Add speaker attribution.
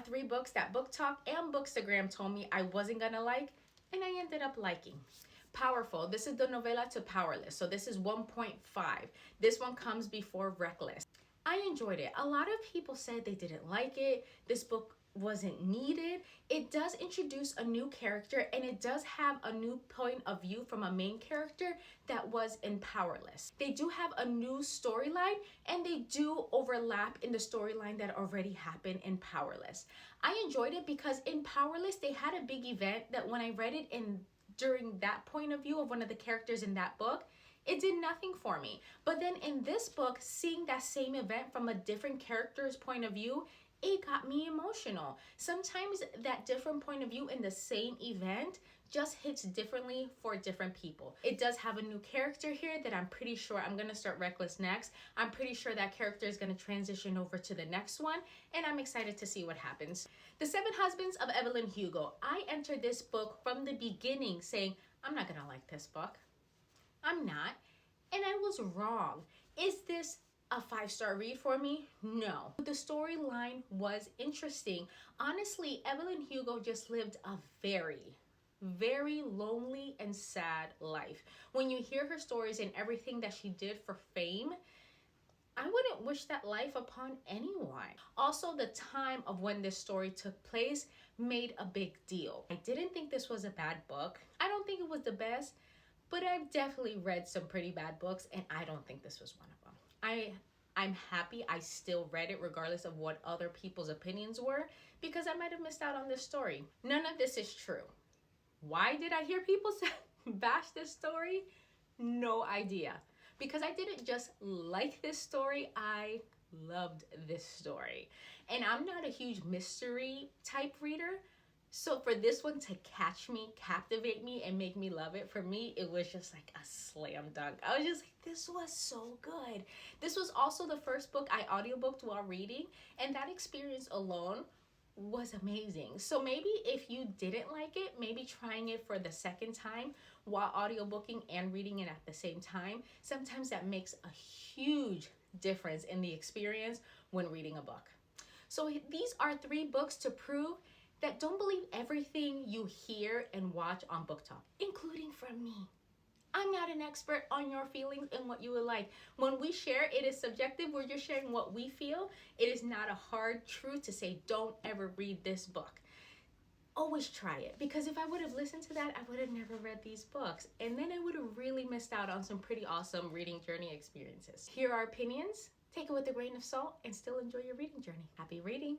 Speaker 1: 3 books that Booktok and Bookstagram told me I wasn't gonna like, and I ended up liking. Powerful. This is the novella to Powerless. So this is 1.5. This one comes before Reckless. I enjoyed it. A lot of people said they didn't like it. This book wasn't needed. It does introduce a new character, and it does have a new point of view from a main character that was in Powerless. They do have a new storyline, and they do overlap in the storyline that already happened in Powerless. I enjoyed it because in Powerless they had a big event that when I read it during that point of view of one of the characters in that book, it did nothing for me. But then in this book, seeing that same event from a different character's point of view, it got me emotional. Sometimes that different point of view in the same event just hits differently for different people. It does have a new character here that I'm pretty sure I'm gonna start Reckless next. I'm pretty sure that character is gonna transition over to the next one, and I'm excited to see what happens. The Seven Husbands of Evelyn Hugo. I entered this book from the beginning saying, I'm not gonna like this book. I'm not, and I was wrong. Is this a 5-star read for me? No. The storyline was interesting. Honestly, Evelyn Hugo just lived a very, very lonely and sad life. When you hear her stories and everything that she did for fame, I wouldn't wish that life upon anyone. Also, the time of when this story took place made a big deal. I didn't think this was a bad book. I don't think it was the best, but I've definitely read some pretty bad books, and I don't think this was one of them. I'm happy I still read it regardless of what other people's opinions were, because I might have missed out on this story. None of this is true. Why did I hear people bash this story? No idea. Because I didn't just like this story, I loved this story. And I'm not a huge mystery type reader, so for this one to catch me, captivate me, and make me love it, for me, it was just like a slam dunk. I was just like, this was so good. This was also the first book I audiobooked while reading, and that experience alone was amazing. So maybe if you didn't like it, maybe trying it for the second time while audiobooking and reading it at the same time, sometimes that makes a huge difference in the experience when reading a book. So these are 3 books to prove that don't believe everything you hear and watch on Booktok, including from me. I'm not an expert on your feelings and what you would like. When we share, it is subjective. We're just sharing what we feel. It is not a hard truth to say, don't ever read this book. Always try it, because if I would have listened to that, I would have never read these books. And then I would have really missed out on some pretty awesome reading journey experiences. Here are opinions. Take it with a grain of salt and still enjoy your reading journey. Happy reading.